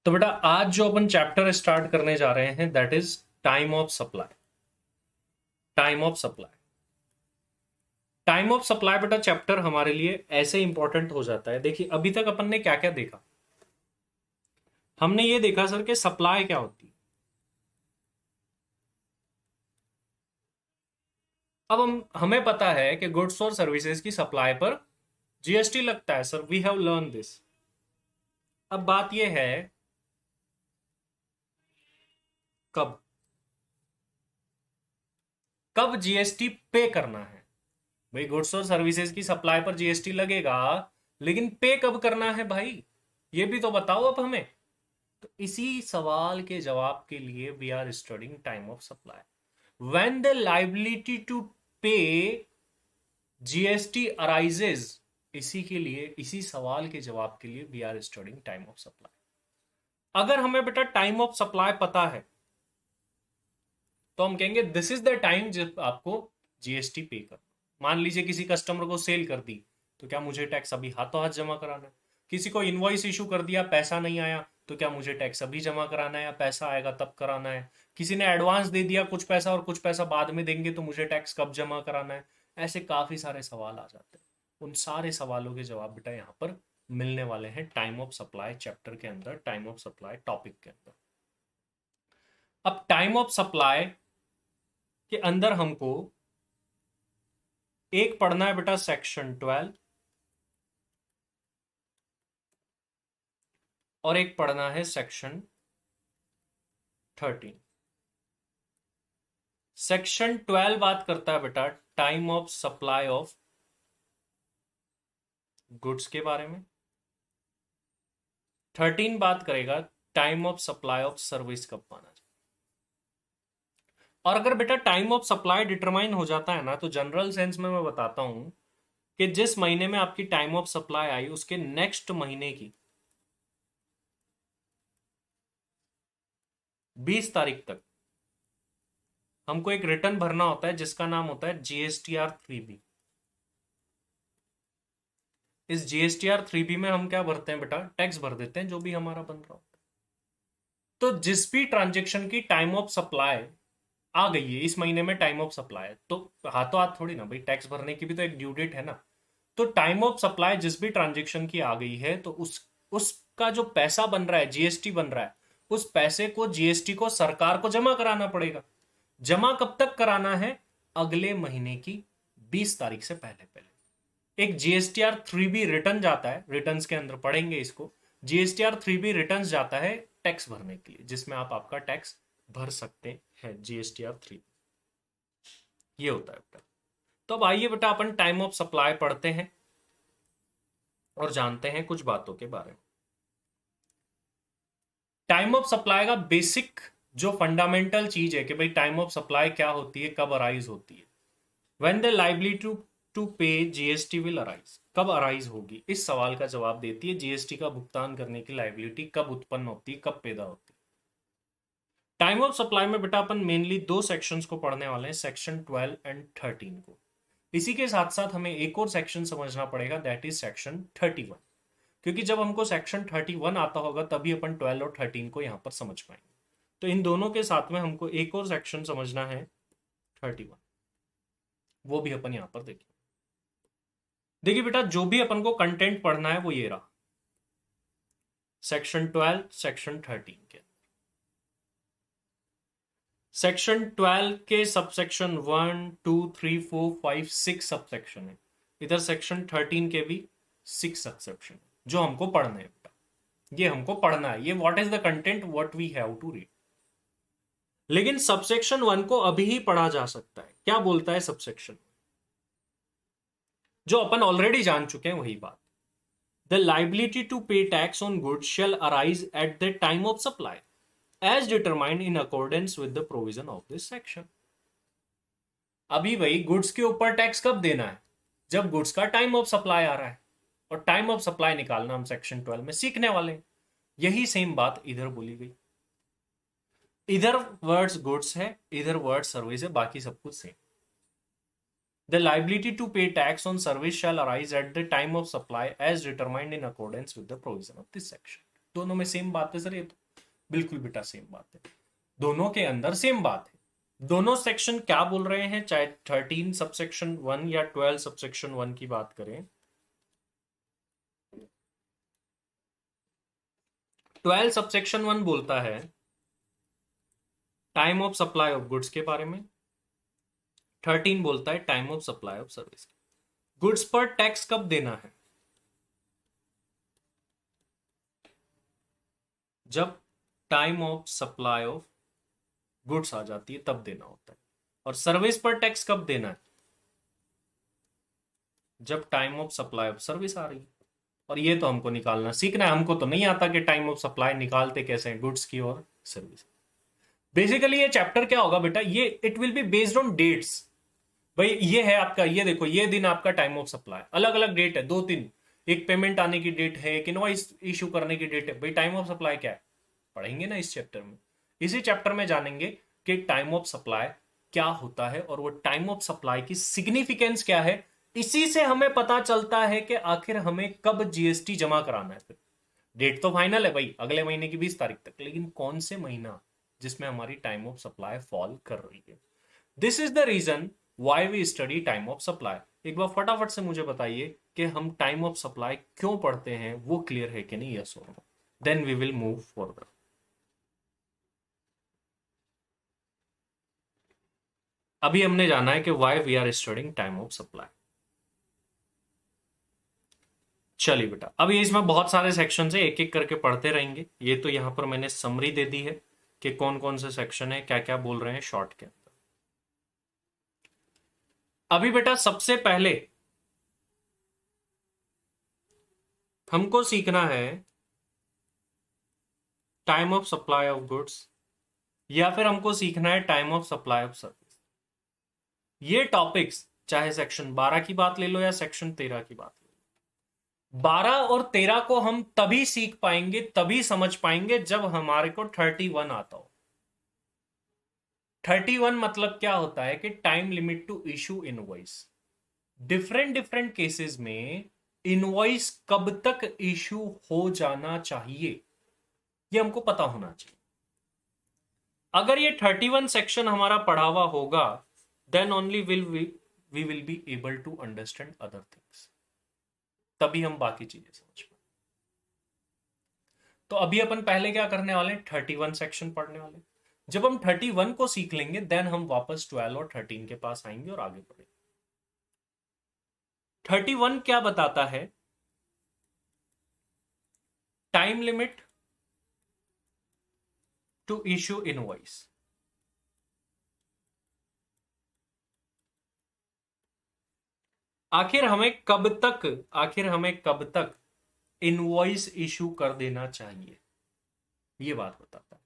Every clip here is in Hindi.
तो बेटा आज जो अपन चैप्टर स्टार्ट करने जा रहे हैं that is time of supply. Time of supply time of supply बेटा चैप्टर हमारे लिए ऐसे इंपॉर्टेंट हो जाता है। देखिए अभी तक अपन ने क्या क्या देखा। हमने ये देखा सर कि सप्लाई क्या होती है। अब हमें पता है कि गुड्स और सर्विसेज की सप्लाई पर जीएसटी लगता है sir, we have learn this. अब बात यह है कब कब जीएसटी पे करना है। भाई गुड्स और सर्विसेज की सप्लाई पर जीएसटी लगेगा, लेकिन पे कब करना है भाई, ये भी तो बताओ अब हमें। तो इसी सवाल के जवाब के लिए we are studying time of supply. When the liability to pay GST arises, इसी के लिए, इसी सवाल के जवाब के लिए we are studying time of supply. अगर हमें बेटा टाइम ऑफ सप्लाई पता है तो हम कहेंगे दिस इज द टाइम जब आपको जीएसटी पे कर। मान लीजिए किसी कस्टमर को सेल कर दी, तो क्या मुझे टैक्स अभी हाथों हाथ जमा कराना है? किसी को इनवॉइस इशू कर दिया, पैसा नहीं आया, तो क्या मुझे टैक्स अभी जमा कराना है या पैसा आएगा तब कराना है? किसी ने एडवांस दे दिया कुछ पैसा और कुछ पैसा बाद में देंगे, तो मुझे टैक्स कब जमा कराना है? ऐसे काफी सारे सवाल आ जाते हैं। उन सारे सवालों के जवाब बेटा यहाँ पर मिलने वाले हैं टाइम ऑफ सप्लाई चैप्टर के अंदर, टाइम ऑफ सप्लाई टॉपिक के अंदर। अब टाइम ऑफ सप्लाई के अंदर हमको एक पढ़ना है बेटा सेक्शन 12 और एक पढ़ना है सेक्शन 13। सेक्शन 12 बात करता है बेटा time of supply of goods के बारे में। 13 बात करेगा time of supply of service कब माना जाए। और अगर बेटा टाइम ऑफ सप्लाई डिटरमाइन हो जाता है ना, तो जनरल सेंस में मैं बताता हूं कि जिस महीने में आपकी टाइम ऑफ सप्लाई आई उसके नेक्स्ट महीने की 20 तारीख तक हमको एक रिटर्न भरना होता है जिसका नाम होता है GSTR 3B। इस GSTR 3B में हम क्या भरते हैं बेटा, टैक्स भर देते हैं जो भी हमारा बन रहा होता है। तो जिस भी ट्रांजेक्शन की टाइम ऑफ सप्लाई आ गई है, इस महीने में टाइम ऑफ सप्लाई है, तो हाथों हाथ थोड़ी ना भाई, टैक्स भरने की भी तो एक ड्यू डेट है ना। तो टाइम ऑफ सप्लाई जिस भी ट्रांजेक्शन की आ गई है, तो उसका जो पैसा बन रहा है, जीएसटी बन रहा है, उस पैसे को, जीएसटी को सरकार को जमा कराना पड़ेगा। जमा कब तक कराना है? अगले महीने की 20 तारीख से पहले पहले। एक GSTR 3B रिटर्न जाता है, रिटर्न्स के अंदर पढ़ेंगे इसको। GSTR 3B रिटर्न जाता है टैक्स भरने के लिए, जिसमें आप आपका टैक्स भर सकते हैं। GSTR 3 ये होता है बेटा। तो अब आइए बेटा अपन टाइम ऑफ सप्लाई पढ़ते हैं और जानते हैं कुछ बातों के बारे में। टाइम ऑफ सप्लाई का बेसिक जो फंडामेंटल चीज है कि भाई टाइम ऑफ सप्लाई क्या होती है, कब अराइज होती है। When the liability to pay GST will arise, कब अराइज होगी, इस सवाल का जवाब देती है जीएसटी का भुगतान करने की लाइबिलिटी कब उत्पन्न होती है, कब पैदा होती है। टाइम ऑफ सप्लाई में बेटा अपन मेनली दो सेक्शंस को पढ़ने वाले हैं, सेक्शन 12 एंड 13 को। इसी के साथ साथ हमें एक और सेक्शन समझना पड़ेगा, दैट इज सेक्शन 31। क्योंकि जब हमको सेक्शन 31 आता होगा तभी अपन 12 और 13 को यहां पर समझ पाएंगे। तो इन दोनों के साथ में हमको एक और सेक्शन समझना है 31, वो भी अपन यहां पर देखेंगे। देखिए बेटा जो भी अपन को कंटेंट पढ़ना है वो ये रहा, सेक्शन 12 सेक्शन 13 के। सेक्शन 12 के सबसेक्शन 1 2 3 4 5 6 सबसेक्शन है। इधर सेक्शन 13 के भी 6 सबसेक्शन जो हमको पढ़ने हैं बेटा। ये हमको पढ़ना है, ये what is the content what we have to read. लेकिन सबसेक्शन 1 को अभी ही पढ़ा जा सकता है। क्या बोलता है सबसेक्शन, जो अपन ऑलरेडी जान चुके हैं वही बात। The liability to pay tax on goods shall arise at the time of supply as determined in accordance with the provision of this section. अभी भाई गुड्स के ऊपर टैक्स कब देना है? जब गुड्स का टाइम ऑफ सप्लाई आ रहा है, और टाइम ऑफ सप्लाई निकालना हम सेक्शन 12 में सीखने वाले हैं। यही सेम बात इधर बोली गई। इधर वर्ड्स गुड्स है, इधर वर्ड सर्विस है, बाकी सब कुछ same. The liability to pay tax on service shall arise at the time of supply as determined in accordance with the provision of this section. दोनों में सेम बात है सर ये तो? बिल्कुल बेटा सेम बात है, दोनों के अंदर सेम बात है। दोनों सेक्शन क्या बोल रहे हैं, चाहे 13 सबसेक्शन 1 या 12 सबसेक्शन 1 की बात करें। 12 सबसेक्शन 1 बोलता है time of supply of goods के बारे में, 13 बोलता है time of supply of service. Goods पर टैक्स कब देना है? जब time of supply of goods आ जाती है तब देना होता है। और सर्विस पर टैक्स कब देना है? जब time of supply of service आ रही है। और ये तो हमको निकालना सीखना है, हमको तो नहीं आता कि टाइम ऑफ सप्लाई निकालते कैसे हैं गुड्स की और सर्विस। बेसिकली ये चैप्टर क्या होगा बेटा, ये it will be based on dates. भाई ये है आपका, ये देखो ये दिन आपका टाइम ऑफ सप्लाई, अलग अलग डेट है, 2-3, एक पेमेंट आने की डेट है, एक इनवॉइस इशू करने की डेट है। भाई टाइम ऑफ सप्लाई क्या है, पढ़ेंगे ना इस चैप्टर में। इसी चैप्टर में जानेंगे कि टाइम ऑफ सप्लाई क्या होता है और वो टाइम ऑफ सप्लाई की सिग्निफिकेंस क्या है। इसी से हमें पता चलता है कि आखिर हमें कब जीएसटी जमा कराना है। फिर डेट तो फाइनल है भाई, अगले महीने की 20 तारीख तक, लेकिन कौन से महीना जिसमें हमारी टाइम ऑफ सप्लाई फॉल कर रही है। This is the reason why we study time of supply. एक बार फटाफट से मुझे बताइए कि हम टाइम ऑफ सप्लाई क्यों पढ़ते हैं, वो क्लियर है कि नहीं, यस और no, then we will move forward. अभी हमने जाना है कि why we are studying time of supply. चलिए बेटा, अभी इसमें बहुत सारे सेक्शन है, एक एक करके पढ़ते रहेंगे। ये तो यहां पर मैंने समरी दे दी है कि कौन कौन से सेक्शन है, क्या क्या बोल रहे हैं शॉर्ट के अंदर। अभी बेटा सबसे पहले हमको सीखना है time of supply of goods, या फिर हमको सीखना है time of supply of service. ये टॉपिक्स चाहे सेक्शन 12 की बात ले लो या सेक्शन 13 की बात ले लो, 12 और 13 को हम तभी सीख पाएंगे, तभी समझ पाएंगे जब हमारे को 31 आता हो। 31 मतलब क्या होता है कि time limit to issue invoice. Different different cases में इनवॉइस कब तक इशू हो जाना चाहिए, ये हमको पता होना चाहिए। अगर ये 31 सेक्शन हमारा पढ़ा हुआ होगा, then only we will be able to understand other things, तभी हम बाकी चीजें समझ पाए। तो अभी अपन पहले क्या करने वाले हैं, 31 सेक्शन पढ़ने वाले। जब हम 31 को सीख लेंगे देन हम वापस 12 और 13 के पास आएंगे और आगे बढ़ेंगे। 31 क्या बताता है, time limit to issue invoice. आखिर हमें कब तक इनवॉइस इशू कर देना चाहिए, ये बात बताता है।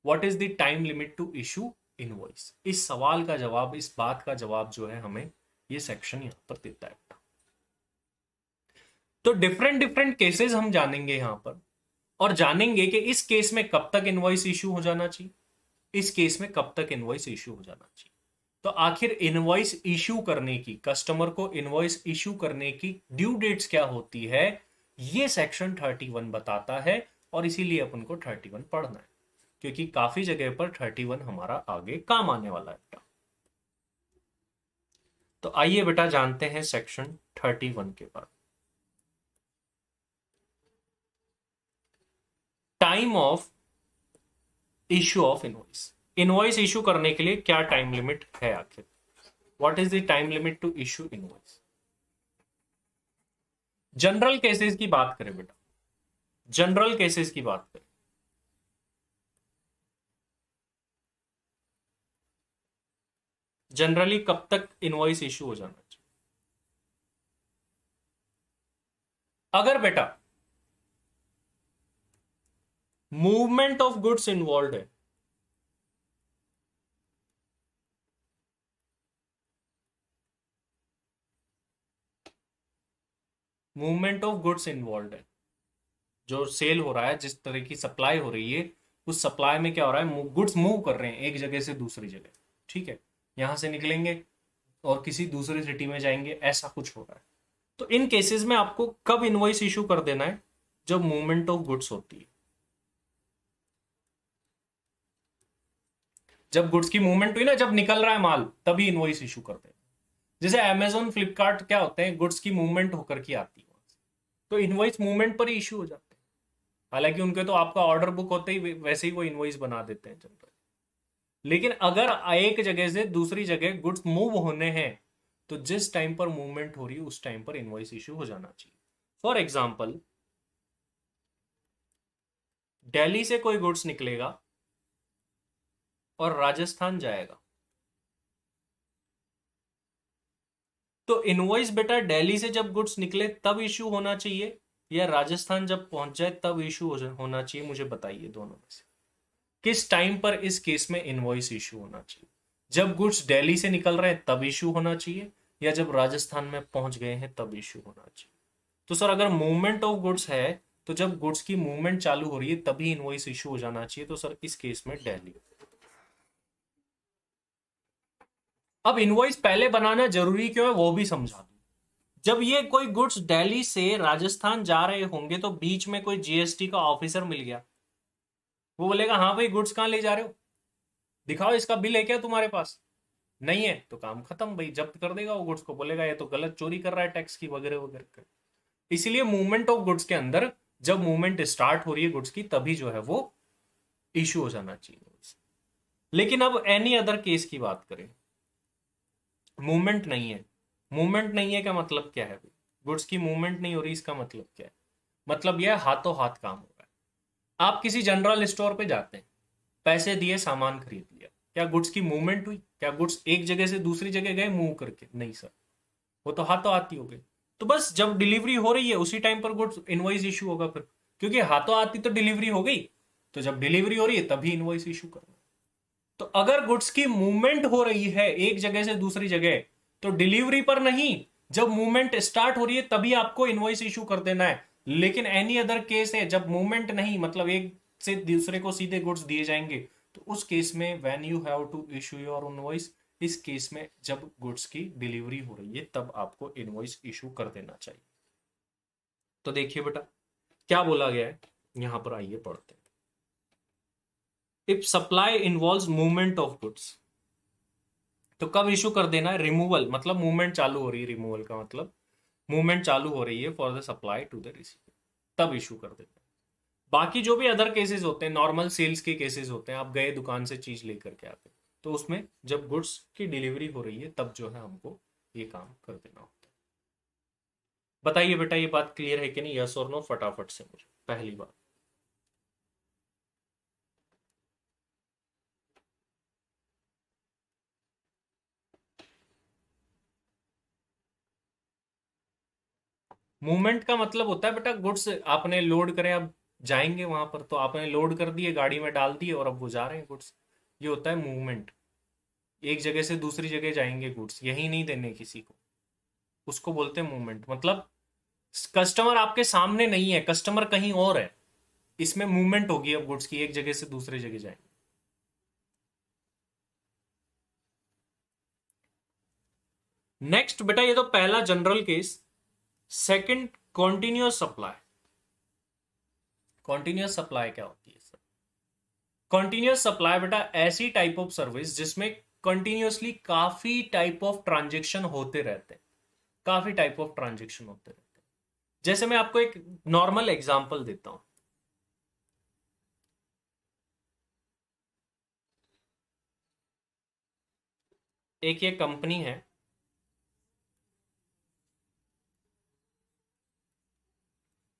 What is the time limit to issue invoice. इस सवाल का जवाब, इस बात का जवाब जो है हमें ये सेक्शन यहां पर देता है। तो डिफरेंट डिफरेंट केसेस हम जानेंगे यहां पर, और जानेंगे कि इस केस में कब तक इनवॉइस इशू हो जाना चाहिए, इस केस में कब तक इनवॉइस इशू हो जाना चाहिए। तो आखिर इनवॉइस इशू करने की, कस्टमर को इनवॉइस इशू करने की ड्यू डेट्स क्या होती है, ये सेक्शन 31 बताता है। और इसीलिए अपन को 31 पढ़ना है, क्योंकि काफी जगह पर 31 हमारा आगे काम आने वाला है बेटा। तो आइए बेटा जानते हैं सेक्शन 31 के बाद। Time of issue of invoice. Invoice issue करने के लिए क्या टाइम लिमिट है आखिर, what is the time limit to issue invoice. General cases की बात करें बेटा, जनरल केसेस की बात करें, जनरली कब तक इनवॉइस इशू हो जाना चाहिए। अगर बेटा मूवमेंट ऑफ गुड्स इन्वॉल्व है, मूवमेंट ऑफ गुड्स इन्वॉल्व है, जो सेल हो रहा है, जिस तरह की सप्लाई हो रही है, उस सप्लाई में क्या हो रहा है, गुड्स मूव कर रहे हैं एक जगह से दूसरी जगह, ठीक है, यहां से निकलेंगे और किसी दूसरी सिटी में जाएंगे, ऐसा कुछ हो रहा है। तो इन केसेस में आपको कब इनवॉइस इशू कर देना है, जब मूवमेंट ऑफ गुड्स होती है। जब गुड्स की मूवमेंट हुई ना, जब निकल रहा है माल, तभी इनवॉइस इशू करते हैं। जैसे अमेजोन फ्लिपकार्ट क्या होते हैं, गुड्स की मूवमेंट होकर के आती है, तो इनवॉइस मूवमेंट पर ही इशू हो जाते हैं। हालांकि उनके तो आपका ऑर्डर बुक होते ही वैसे ही वो इनवॉइस बना देते हैं जनरल। लेकिन अगर एक जगह से दूसरी जगह गुड्स मूव होने हैं, तो जिस टाइम पर मूवमेंट हो रही है उस टाइम पर इनवॉइस इशू हो जाना चाहिए। फॉर एग्जाम्पल, दिल्ली से कोई गुड्स निकलेगा और राजस्थान जाएगा, तो इनवॉइस बेटा दिल्ली से जब गुड्स निकले तब इशू होना चाहिए, या राजस्थान जब पहुंच जाए तब इशू होना चाहिए? मुझे बताइए दोनों में से किस टाइम पर इस केस में इनवॉइस इशू होना चाहिए। जब गुड्स दिल्ली से निकल रहे हैं तब इशू होना चाहिए, या जब राजस्थान में पहुंच गए हैं तब इशू होना चाहिए? तो सर अगर मूवमेंट ऑफ गुड्स है, तो जब गुड्स की मूवमेंट चालू हो रही है तभी इनवॉइस इशू हो जाना चाहिए। तो सर इस केस में दिल्ली। अब इनवॉइस पहले बनाना जरूरी क्यों है वो भी समझा दूं। जब ये कोई गुड्स दिल्ली से राजस्थान जा रहे होंगे, तो बीच में कोई जीएसटी का ऑफिसर मिल गया, वो बोलेगा हाँ भाई गुड्स कहाँ ले जा रहे हो, दिखाओ इसका बिल है क्या तुम्हारे पास? नहीं है तो काम खत्म भाई, जब्त कर देगा वो गुड्स को, बोलेगा ये तो गलत चोरी कर रहा है टैक्स की वगैरह वगैरह। इसलिए मूवमेंट ऑफ गुड्स के अंदर जब मूवमेंट स्टार्ट हो रही है गुड्स की, तभी जो है वो इशू हो जाना चाहिए। लेकिन अब एनी अदर केस की बात करें, मूवमेंट नहीं है। मूवमेंट नहीं है का मतलब क्या है? गुड्स की मूवमेंट नहीं हो रही, इसका मतलब क्या है? मतलब यह हाथों हाथ काम हो रहा है। आप किसी जनरल स्टोर पे जाते हैं, पैसे दिए सामान खरीद लिया, क्या गुड्स की मूवमेंट हुई? क्या गुड्स एक जगह से दूसरी जगह गए मूव करके? नहीं सर, वो तो हाथों हाथ ही हो गए। तो बस जब डिलीवरी हो रही है उसी टाइम पर गुड्स इनवॉइस इशू होगा फिर, क्योंकि हाथों हाथ ही तो डिलीवरी हो गई। तो जब डिलीवरी हो रही है तभी इनवॉइस इशू करना। तो अगर गुड्स की मूवमेंट हो रही है एक जगह से दूसरी जगह, तो डिलीवरी पर नहीं, जब मूवमेंट स्टार्ट हो रही है तभी आपको इनवॉइस इशू कर देना है। लेकिन एनी अदर केस है जब मूवमेंट नहीं, मतलब एक से दूसरे को सीधे गुड्स दिए जाएंगे, तो उस केस में when you have to issue your invoice, इस केस में जब गुड्स की डिलीवरी हो रही है तब आपको इनवॉइस इशू कर देना चाहिए। तो देखिए बेटा क्या बोला गया है, यहां पर आइए पढ़ते हैं। If supply involves movement of goods, तो कब इशू कर देना है? रिमूवल मतलब मूवमेंट चालू हो रही है, रिमूवल का मतलब मूवमेंट चालू हो रही है for the supply to the receiver, तब इशू कर देना है। बाकी जो भी अदर केसेस होते हैं, नॉर्मल सेल्स के केसेस होते हैं, आप गए दुकान से चीज लेकर के आते हैं, तो उसमें जब गुड्स की डिलीवरी हो रही है तब जो है हमको ये काम कर देना होता है। बताइए बेटा ये बात क्लियर है कि नहीं? यस और नो फटाफट से मुझे। पहली बात, मूवमेंट का मतलब होता है बेटा गुड्स आपने लोड करे, अब जाएंगे वहां पर, तो आपने लोड कर दिए गाड़ी में डाल दिए और अब वो जा रहे हैं गुड्स, ये होता है मूवमेंट। एक जगह से दूसरी जगह जाएंगे गुड्स, यही नहीं देने किसी को, उसको बोलते हैं मूवमेंट। मतलब कस्टमर आपके सामने नहीं है, कस्टमर कहीं और है, इसमें मूवमेंट होगी अब गुड्स की, एक जगह से दूसरी जगह जाएंगे। नेक्स्ट बेटा, ये तो पहला general case. Second, continuous supply. Continuous supply क्या होती है सर? कॉन्टिन्यूअस सप्लाई बेटा ऐसी टाइप ऑफ सर्विस जिसमें कंटिन्यूअसली काफी टाइप ऑफ ट्रांजेक्शन होते रहते हैं, काफी टाइप ऑफ ट्रांजेक्शन होते रहते हैं। जैसे मैं आपको एक नॉर्मल एग्जांपल देता हूं। एक ये कंपनी है,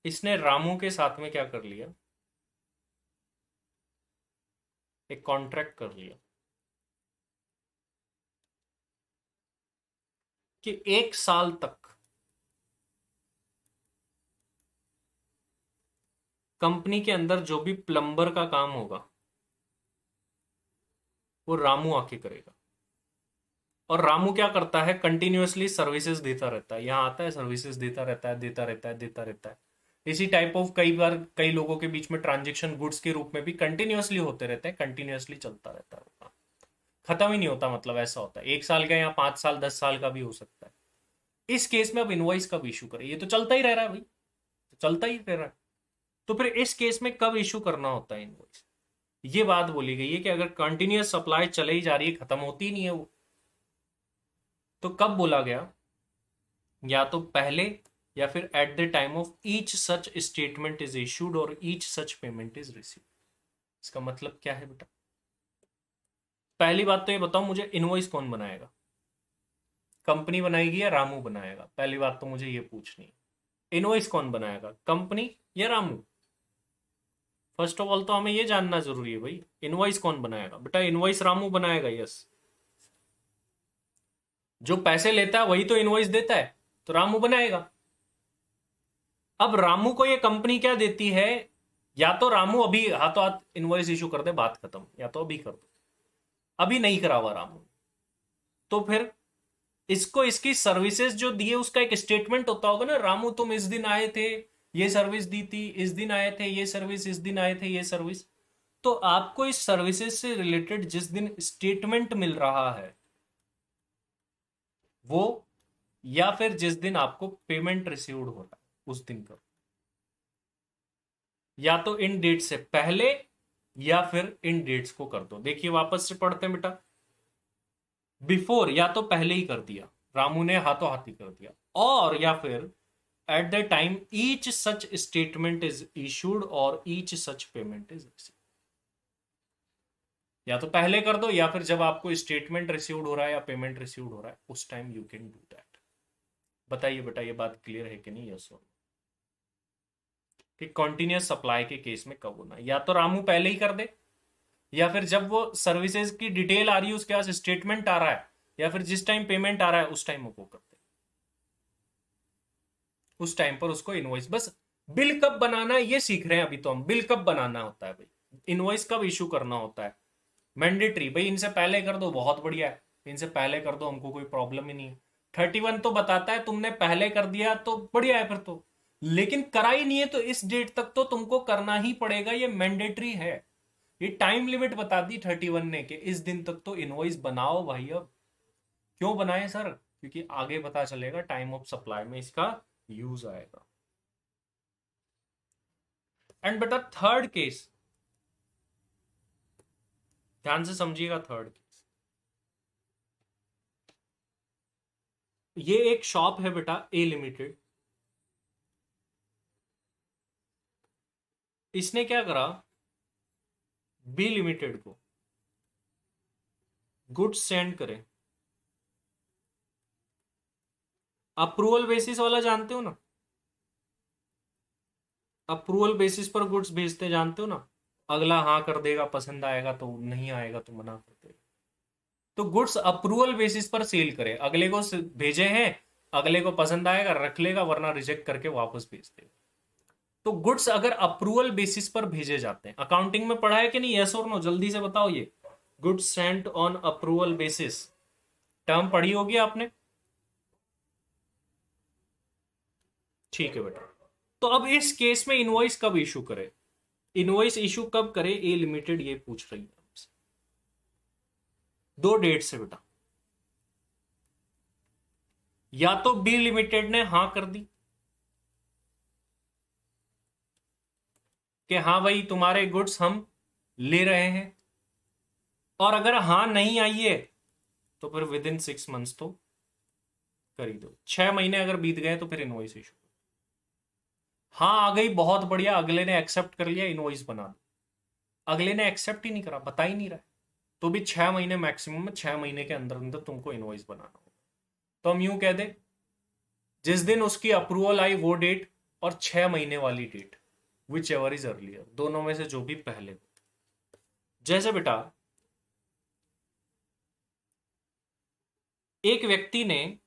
इसने रामू के साथ में क्या कर लिया, एक कॉन्ट्रैक्ट कर लिया कि 1 साल तक कंपनी के अंदर जो भी प्लम्बर का काम होगा वो रामू आके करेगा। और रामू क्या करता है, कंटिन्यूअसली सर्विसेज देता रहता है, यहाँ आता है सर्विसेज देता रहता है, देता रहता है, देता रहता है। इसी टाइप ऑफ कई बार कई लोगों के बीच में ट्रांजेक्शन गुड्स के रूप में भी कंटिन्यूअसली होते रहते हैं, कंटिन्यूअसली चलता रहता है, खत्म ही नहीं होता। मतलब ऐसा होता है 1 साल का या 5 साल 10 साल का भी हो सकता है। इस केस में अब इनवॉइस कब इशू करें? ये तो चलता ही रह रहा है भाई, तो चलता ही रह रहा है। तो फिर इस केस में कब इशू करना होता है इनवॉइस? ये बात बोली गई है कि अगर कंटिन्यूअस सप्लाई चले ही जा रही है, खत्म होती ही नहीं है वो, तो कब बोला गया? या तो पहले, या फिर at the time of each such statement is issued और each such payment is receive. इसका मतलब क्या है बेटा? पहली बात तो ये बताओ मुझे, इनवॉइस कौन बनाएगा? कंपनी बनाएगी या रामू बनाएगा? पहली बात तो मुझे ये पूछनी है। इनवॉइस कौन बनाएगा, कंपनी या रामू? फर्स्ट ऑफ ऑल तो हमें ये जानना जरूरी है भाई, इनवॉइस कौन बनाएगा? बेटा इनवॉइस रामू बनाएगा, यस। जो पैसे लेता है वही तो इनवॉइस देता है, तो रामू बनाएगा। अब रामू को ये कंपनी क्या देती है? या तो रामू अभी हाथों हाथ इनवॉइस इशू कर दे, बात खत्म, या तो अभी कर दो। अभी नहीं करा हुआ रामू, तो फिर इसको इसकी सर्विसेज जो दिए उसका एक स्टेटमेंट होता होगा ना, रामू तुम इस दिन आए थे, ये सर्विस दी थी, इस दिन आए थे ये सर्विस, इस दिन आए थे ये सर्विस। तो आपको इस सर्विसेज से रिलेटेड जिस दिन स्टेटमेंट मिल रहा है वो, या फिर जिस दिन आपको पेमेंट रिसीव्ड हो रहा है उस दिन करो। या तो इन डेट से पहले या फिर इन डेट्स को कर दो। देखिए वापस से पढ़ते हैं बेटा। बिफोर या तो पहले ही कर दिया, रामू ने हाथों हाथ ही कर दिया, और या फिर at the time each such statement is issued और each such payment is received. या तो पहले कर दो, या फिर जब आपको स्टेटमेंट रिसीव्ड हो रहा है या पेमेंट रिसीव्ड हो रहा है उस time you can do that. बताइए बेटा ये बात क्लियर है कि नहीं, यस और नो? कि कॉन्टिन्यूस सप्लाई के केस में कब होना है? या तो रामू पहले ही कर दे, या फिर जब वो सर्विसेज की डिटेल आ रही है उसके पास स्टेटमेंट आ रहा है, या फिर जिस टाइम पेमेंट आ रहा है उस टाइम वो कर दे, उस टाइम पर उसको इनवॉइस। बस बिल कब बनाना है ये सीख रहे हैं अभी तो हम, बिल कब बनाना होता है भाई, इनवॉइस कब इशू करना होता है। मैंडेटरी भाई, इनसे पहले कर दो बहुत बढ़िया है, इनसे पहले कर दो, हमको कोई प्रॉब्लम ही नहीं है। 31 तो बताता है तुमने पहले कर दिया तो बढ़िया है फिर तो, लेकिन करा ही नहीं है तो इस डेट तक तो तुमको करना ही पड़ेगा, ये मैंडेटरी है। ये टाइम लिमिट बता दी 31 ने कि इस दिन तक तो इनवॉइस बनाओ भाई। अब क्यों बनाए सर? क्योंकि आगे पता चलेगा टाइम ऑफ सप्लाई में इसका यूज आएगा। एंड बेटा थर्ड केस, ध्यान से समझिएगा, थर्ड केस, ये एक शॉप है बेटा ए लिमिटेड। इसने क्या करा, बी लिमिटेड को गुड्स सेंड करे। अप्रूवल बेसिस वाला जानते हो ना, अप्रूवल बेसिस पर गुड्स भेजते जानते हो ना। अगला हाँ कर देगा, पसंद आएगा तो, नहीं आएगा तो मना कर देगा। तो गुड्स अप्रूवल बेसिस पर सेल करे, अगले को भेजे हैं, अगले को पसंद आएगा रख लेगा, वरना रिजेक्ट करके वापस भेज देगा। तो गुड्स अगर अप्रूवल बेसिस पर भेजे जाते हैं, अकाउंटिंग में पढ़ा है कि नहीं, यस और नो जल्दी से बताओ ये। Goods Saint on approval basis, term पढ़ी होगी आपने, ठीक है बेटा। तो अब इस केस में इनवॉइस कब इशू करे, इनवॉइस इशू कब करे ए लिमिटेड, ये पूछ रही है हमसे। दो डेट से बेटा, या तो बी लिमिटेड ने हां कर दी कि हाँ भाई तुम्हारे गुड्स हम ले रहे हैं, और अगर हां नहीं आई है तो फिर विद इन 6 मंथ्स तो कर ही दो। 6 महीने अगर बीत गए तो फिर इनवॉइस इशू। हाँ आ गई, बहुत बढ़िया, अगले ने एक्सेप्ट कर लिया, इनवॉइस बना दो। अगले ने एक्सेप्ट ही नहीं करा, बता ही नहीं रहा है, तो भी 6 महीने मैक्सिमम में, 6 महीने के अंदर अंदर तुमको इनवॉइस बनाना होगा। तो हम यूं कह दे, जिस दिन उसकी अप्रूवल आई वो डेट, और 6 महीने वाली date, whichever is earlier, दोनों में से जो भी पहले हो। जैसे बेटा एक व्यक्ति ने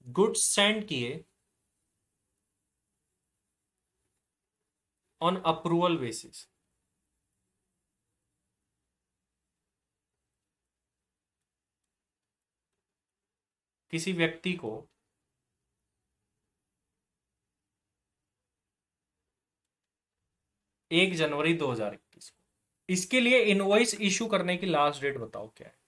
गुड्स सेंड किए ऑन अप्रूवल बेसिस, किसी व्यक्ति को 1 जनवरी 2021 को, इसके लिए इनवॉइस इशू करने की लास्ट डेट बताओ क्या है?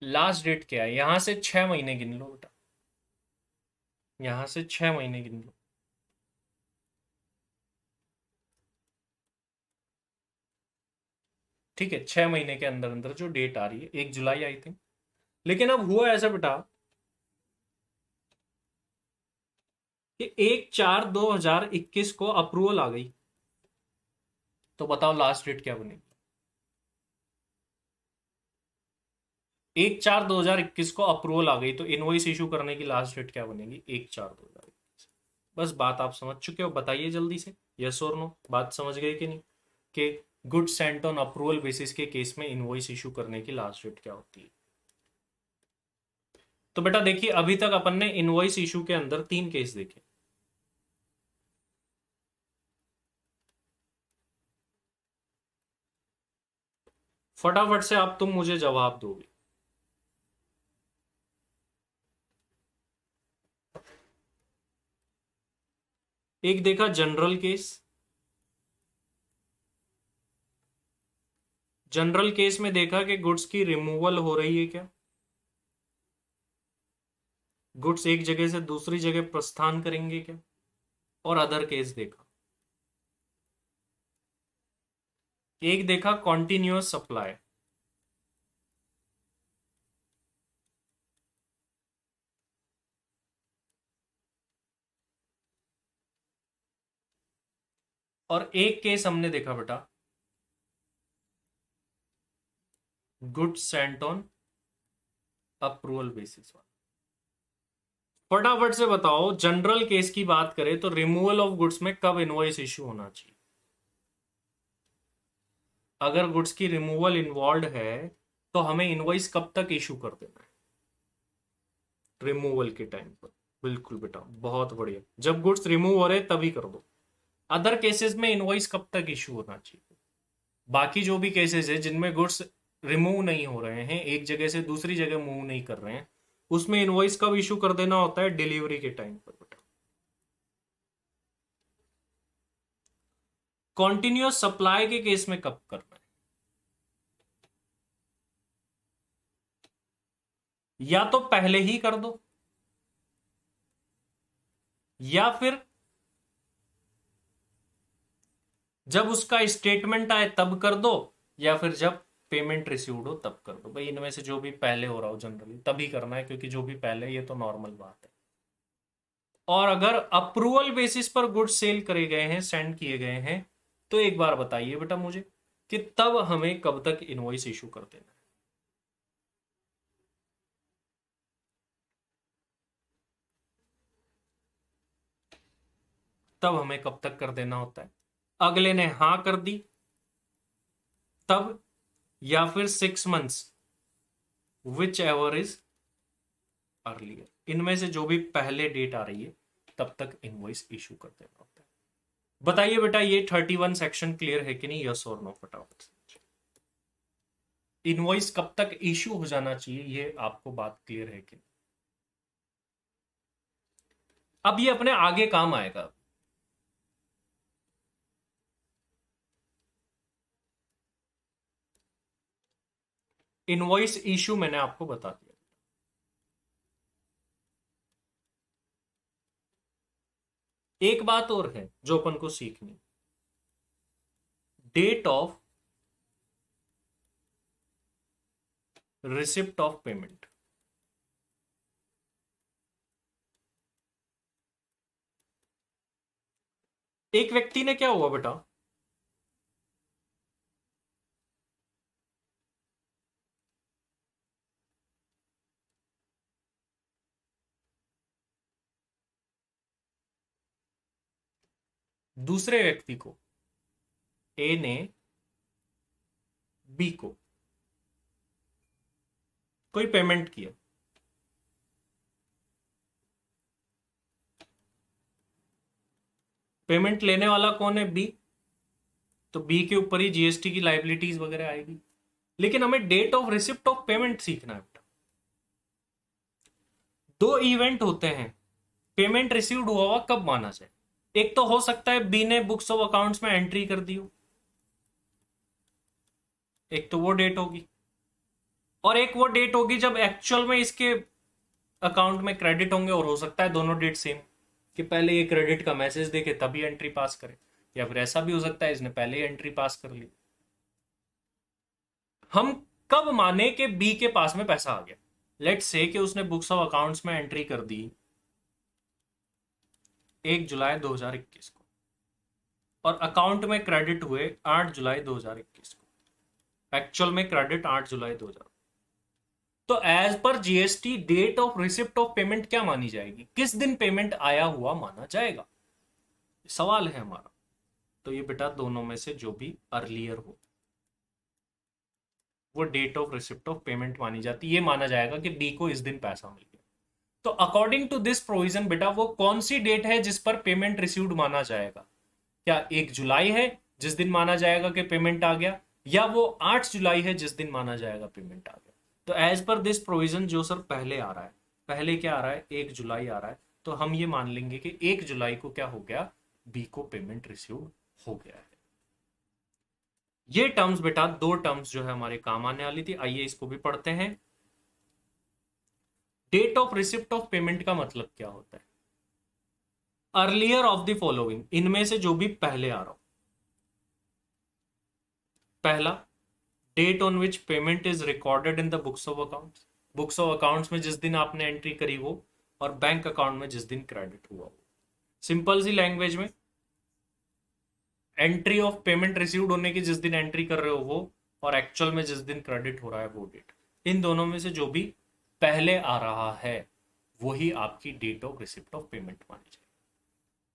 लास्ट डेट क्या है, यहां से 6 महीने गिन लो बेटा, यहां से 6 महीने गिन लो। ठीक है, 6 महीने के अंदर अंदर जो डेट आ रही है, 1 जुलाई आई थिंक। लेकिन अब हुआ ऐसा बेटा कि 1/4/2021 को अप्रूवल आ गई, तो बताओ लास्ट डेट क्या बनेगी। 1/4/2021 को अप्रूवल आ गई, तो इनवॉइस इशू करने की लास्ट डेट क्या बनेगी, 1/4/2021। बस बात आप समझ चुके हो, बताइए जल्दी से, यस और नो, बात समझ गए कि नहीं, कि good Saint on approval basis के केस में इनवॉइस इशू करने की लास्ट डेट क्या होती है। तो बेटा देखिए, अभी तक अपन ने इनवॉइस इशू के अंदर 3 केस देखे। फटाफट से आप तुम मुझे जवाब दोगे। एक देखा जनरल केस, जनरल केस में देखा कि गुड्स की रिमूवल हो रही है क्या, गुड्स एक जगह से दूसरी जगह प्रस्थान करेंगे क्या, और अदर केस देखा। एक देखा कॉन्टिन्यूअस सप्लाई, और एक केस हमने देखा बेटा goods Saint on approval basis वाला। फटाफट से बताओ, जनरल केस की बात करें तो रिमूवल ऑफ गुड्स में कब इनवॉइस इशू होना चाहिए। अगर गुड्स की रिमूवल इन्वॉल्व है तो हमें इनवॉइस कब तक इशू कर देना है, रिमूवल के टाइम पर। बिल्कुल बेटा, बहुत बढ़िया, जब गुड्स रिमूव हो रहे तभी कर दो। अदर केसेस में इनवॉइस कब तक इशू होना चाहिए, बाकी जो भी केसेस है जिनमें गुड्स रिमूव नहीं हो रहे हैं, एक जगह से दूसरी जगह मूव नहीं कर रहे हैं, उसमें इनवॉइस कब इशू कर देना होता है, डिलीवरी के टाइम पर बेटा। कॉन्टिन्यूअस सप्लाई के केस में कब करना है, या तो पहले ही कर दो, या फिर जब उसका स्टेटमेंट आए तब कर दो, या फिर जब पेमेंट रिसीव्ड हो तब कर दो। भाई इनमें से जो भी पहले हो रहा हो जनरली तभी करना है, क्योंकि जो भी पहले, ये तो नॉर्मल बात है। और अगर अप्रूवल बेसिस पर गुड्स सेल करे गए हैं, सेंड किए गए हैं, तो एक बार बताइए बेटा मुझे कि तब हमें कब तक इनवॉइस इशू कर देना है। तब हमें कब तक कर देना होता है, अगले ने हां कर दी तब, या फिर 6 months, which ever is earlier, इनमें से जो भी पहले डेट आ रही है तब तक इनवॉइस इशू कर देना होता है। बताइए बेटा, ये 31 सेक्शन क्लियर है कि नहीं, यस और नो फटाफट से। इनवॉइस कब तक इशू हो जाना चाहिए, ये आपको बात क्लियर है कि नहीं। अब ये अपने आगे काम आएगा। इनवॉइस इशू मैंने आपको बता दिया। एक बात और है जो अपन को सीखनी, date of receipt of payment. एक व्यक्ति ने क्या हुआ बेटा, दूसरे व्यक्ति को, ए ने बी को कोई पेमेंट किया, पेमेंट लेने वाला कौन है, बी, तो बी के ऊपर ही जीएसटी की लाइबिलिटीज वगैरह आएगी। लेकिन हमें date of receipt of payment सीखना है बेटा। दो इवेंट होते हैं, पेमेंट रिसीव्ड हुआ हुआ कब माना जाए। एक तो हो सकता है बी ने बुक्स ऑफ अकाउंट्स में एंट्री कर दी हो, एक तो वो डेट होगी। और एक वो डेट होगी जब एक्चुअल में इसके अकाउंट में क्रेडिट होंगे, और हो सकता है दोनों डेट सेम, कि पहले ये क्रेडिट का मैसेज देखे तभी एंट्री पास करे, या फिर ऐसा भी हो सकता है इसने पहले ही एंट्री पास कर ली। हम कब माने कि बी के पास में पैसा आ गया? लेट्स से कि उसने बुक्स ऑफ अकाउंट्स में एंट्री कर दी 1 जुलाई 2021 को, और अकाउंट में क्रेडिट हुए 8 जुलाई 2021 को, एक्चुअल में क्रेडिट 8 जुलाई 2000। तो as per GST date of receipt of payment क्या मानी जाएगी? किस दिन पेमेंट आया हुआ माना जाएगा, सवाल है हमारा। तो ये बेटा दोनों में से जो भी अर्लियर हो वो date of receipt of payment मानी जाती है। ये माना जाएगा कि बी को इस दिन पैसा मिल गया। तो अकॉर्डिंग टू दिस प्रोविजन बेटा वो कौन सी डेट है जिस पर पेमेंट रिसीव्ड माना जाएगा? क्या 1 जुलाई है जिस दिन माना जाएगा कि पेमेंट आ गया, या वो 8 जुलाई है जिस दिन माना जाएगा पेमेंट आ गया? तो एज पर दिस प्रोविजन जो सर पहले आ रहा है, पहले क्या आ रहा है? 1 जुलाई आ रहा है, तो हम ये मान लेंगे कि 1 जुलाई को क्या हो गया? बी को पेमेंट रिसीव हो गया है। ये टर्म्स बेटा, दो टर्म्स जो है हमारे काम आने वाली थी, आइए इसको भी पढ़ते हैं। Date of receipt of payment का मतलब क्या होता है? अर्लियर ऑफ द फॉलोइंग, इनमें से जो भी पहले आ रहा हो। पहला, date on which payment is recorded in the books of accounts, books of accounts में जिस दिन आपने एंट्री करी वो, और बैंक अकाउंट में जिस दिन क्रेडिट हुआ वो। सिंपल सी लैंग्वेज में, एंट्री ऑफ पेमेंट रिसीव्ड होने की जिस दिन एंट्री कर रहे हो वो, और एक्चुअल में जिस दिन क्रेडिट हो रहा है वो डेट, इन दोनों में से जो भी पहले आ रहा है वही आपकी date of receipt of payment मानी जाएगी।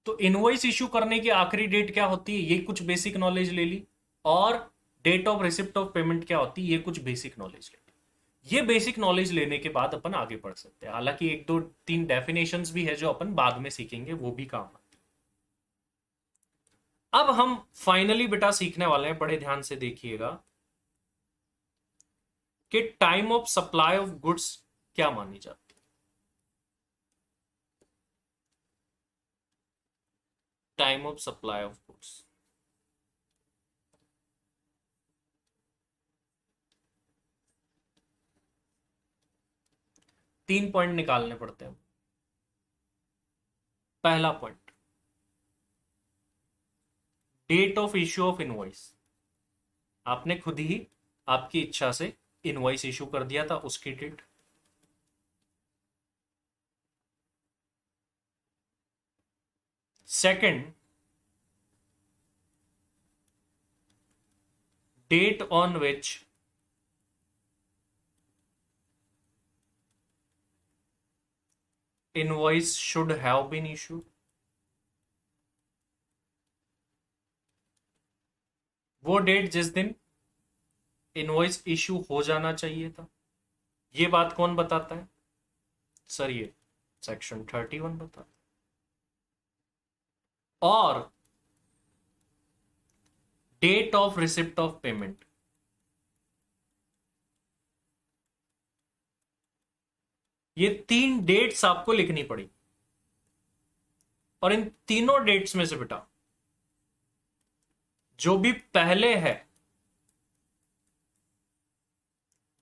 तो इनवॉइस इशू करने की आखिरी डेट क्या होती है, ये कुछ बेसिक नॉलेज ले ली, और date of receipt of payment क्या होती है, ये कुछ बेसिक नॉलेज ले ली। ये बेसिक नॉलेज लेने के बाद अपन आगे बढ़ सकते हैं। हालांकि 1 2 3 डेफिनेशंस भी है जो अपन बाद में सीखेंगे, वो भी काम आती है। अब हम फाइनली बेटा सीखने वाले हैं, बड़े ध्यान से देखिएगा, कि time of supply of goods क्या मानी जाती है। Time of supply of goods, तीन पॉइंट निकालने पड़ते हैं। पहला point, date of issue of invoice. आपने खुद ही आपकी इच्छा से इनवॉइस इशू कर दिया था, उसकी date. Second, date on which invoice should have been issued, वो डेट जिस दिन इनवॉइस इशू हो जाना चाहिए था। ये बात कौन बताता है सर? ये सेक्शन 31 बताता है। और date of receipt of payment, ये 3 डेट्स आपको लिखनी पड़ी, और इन तीनों डेट्स में से बेटा जो भी पहले है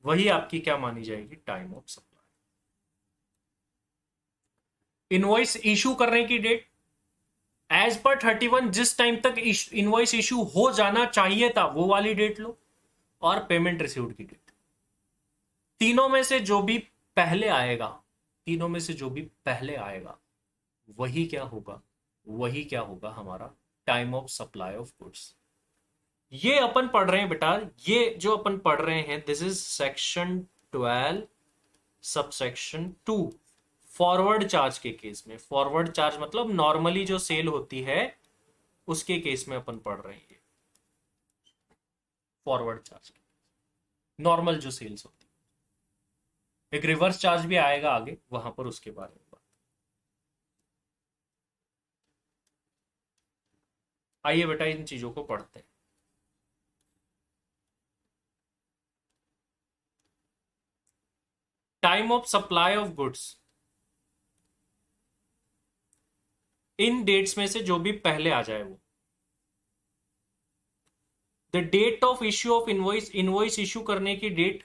वही आपकी क्या मानी जाएगी? Time of supply. Invoice issue करने की डेट एज पर 31, जिस टाइम तक इनवॉइस इशू हो जाना चाहिए था वो वाली डेट लो, और पेमेंट रिसीव्ड की डेट। तीनों में से जो भी पहले आएगा, तीनों में से जो भी पहले आएगा वही क्या होगा? वही क्या होगा? हमारा time of supply of goods. ये अपन पढ़ रहे हैं बेटा, ये जो अपन पढ़ रहे हैं, this is section 12 subsection 2, forward charge के केस में। फॉरवर्ड चार्ज मतलब नॉर्मली जो सेल होती है उसके केस में अपन पढ़ रहे हैं। फॉरवर्ड चार्ज, नॉर्मल जो सेल्स होती है। एक रिवर्स चार्ज भी आएगा आगे, वहां पर उसके बारे में बात। आइए बेटा इन चीजों को पढ़ते हैं। Time of supply of goods, इन डेट्स में से जो भी पहले आ जाए वो। The date of issue of invoice, invoice issue करने की डेट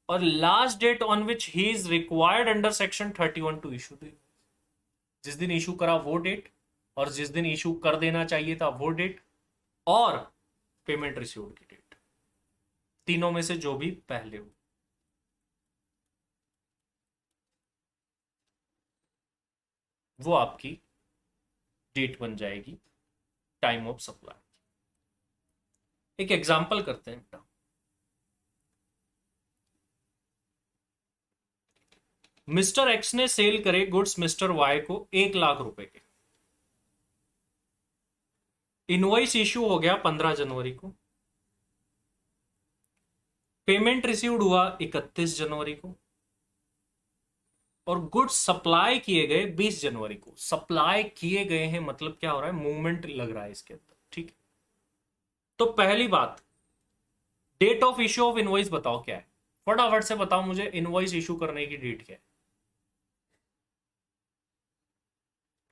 और last date on which he is required under section 31 to issue the, जिस दिन इशू करा वो डेट, और जिस दिन इशू कर देना चाहिए था वो डेट, और पेमेंट रिसीव्ड की डेट, तीनों में से जो भी पहले हो। वो आपकी डेट बन जाएगी टाइम ऑफ सप्लाई। एक एग्जांपल करते हैं बेटा। मिस्टर एक्स ने सेल करे गुड्स मिस्टर वाई को 1 लाख रुपए के। इनवॉइस इश्यू हो गया 15 जनवरी को, पेमेंट रिसीव्ड हुआ 31 जनवरी को, और गुड्स सप्लाई किए गए 20 जनवरी को। सप्लाई किए गए हैं मतलब क्या हो रहा है, मूवमेंट लग रहा है इसके अंदर, ठीक है। तो पहली बात, date of issue of invoice बताओ क्या है, फटाफट से बताओ मुझे, इनवॉइस इशू करने की डेट क्या है,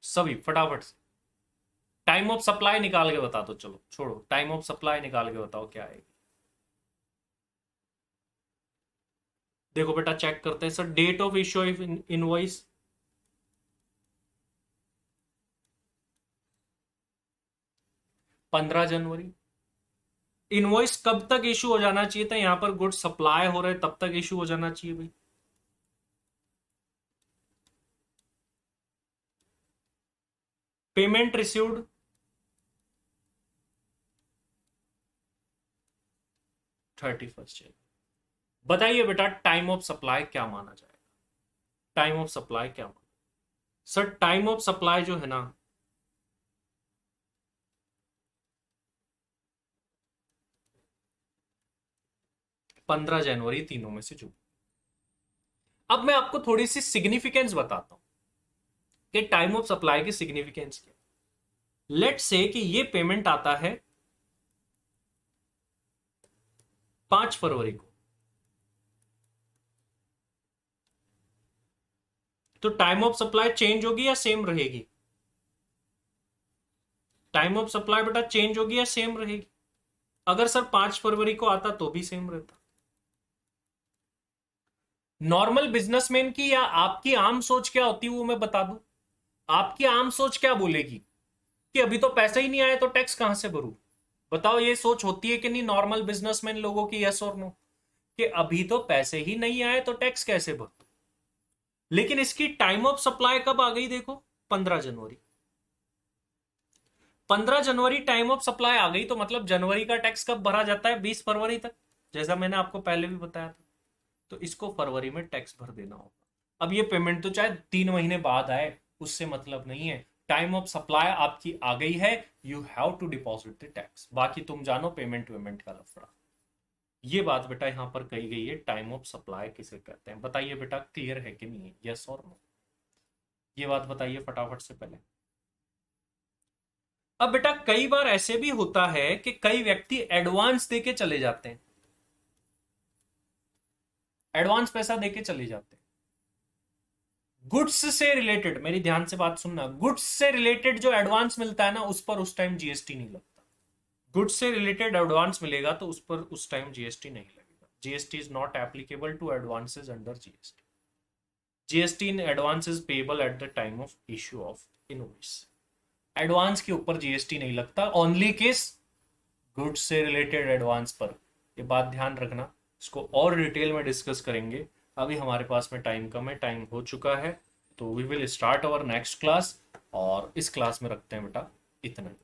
सभी फटाफट से। टाइम ऑफ सप्लाई निकाल के बता दो, चलो छोड़ो, टाइम ऑफ सप्लाई निकाल के बताओ क्या है। देखो बेटा चेक करते हैं sir, date of issue of invoice 15 जनवरी। इनवॉइस कब तक इशू हो जाना चाहिए था, यहां पर गुड्स सप्लाई हो रहे तब तक इशू हो जाना चाहिए भाई। पेमेंट रिसीव्ड 31 जनवरी। बताइए बेटा टाइम ऑफ सप्लाई क्या माना जाएगा, टाइम ऑफ सप्लाई क्या माना। सर टाइम ऑफ सप्लाई जो है ना, पंद्रह जनवरी, तीनों में से जो। अब मैं आपको थोड़ी सी सिग्निफिकेंस बताता हूं कि टाइम ऑफ सप्लाई की सिग्निफिकेंस क्या। लेट से कि ये पेमेंट आता है 5 फरवरी को, तो टाइम ऑफ सप्लाई चेंज होगी या सेम रहेगी, टाइम ऑफ सप्लाई बेटा चेंज होगी या सेम रहेगी। अगर सर 5 फरवरी को आता तो भी सेम रहता। नॉर्मल बिजनेसमैन की या आपकी आम सोच क्या होती है वो मैं बता दूं। आपकी आम सोच क्या बोलेगी कि अभी तो पैसे ही नहीं आए तो टैक्स कहां से भरूं। बताओ ये सोच होती है कि नहीं नॉर्मल बिजनेसमैन लोगों की, यस और नो, कि अभी तो पैसे ही नहीं आए तो टैक्स कैसे भरूं। लेकिन इसकी टाइम ऑफ सप्लाई कब आ गई देखो, 15 जनवरी। 15 जनवरी टाइम ऑफ सप्लाई आ गई तो मतलब जनवरी का टैक्स कब भरा जाता है, 20 फरवरी तक, जैसा मैंने आपको पहले भी बताया था। तो इसको फरवरी में टैक्स भर देना होगा। अब ये पेमेंट तो चाहे 3 महीने बाद आए, उससे मतलब नहीं है, टाइम ऑफ सप्लाई आपकी आ गई है, you have to deposit the tax. बाकी तुम जानो पेमेंट वेमेंट का लफड़ा। ये बात बेटा यहां पर कही गई है, टाइम ऑफ सप्लाई किसे कहते हैं। बताइए बेटा क्लियर है कि नहीं है, यस और नो, ये बात बताइए फटाफट से पहले। अब बेटा कई बार ऐसे भी होता है कि कई व्यक्ति एडवांस देके चले जाते हैं, एडवांस पैसा देके चले जाते हैं। गुड्स से रिलेटेड, मेरी ध्यान से बात सुनना, गुड्स से रिलेटेड जो एडवांस मिलता है ना उस पर उस टाइम जीएसटी नहीं लगता। गुड्स से रिलेटेड एडवांस मिलेगा तो उस पर उस टाइम जीएसटी नहीं लगेगा। GST is not applicable to advances under GST. GST in advance is payable at the time of issue of invoice. Advance के ऊपर जीएसटी नहीं लगता, ओनली किस, गुड्स से रिलेटेड एडवांस पर। ये बात ध्यान रखना, इसको और डिटेल में डिस्कस करेंगे। अभी हमारे पास में टाइम कम है, टाइम हो चुका है, तो we will start our next class. और इस क्लास में रखते हैं बेटा इतना ही।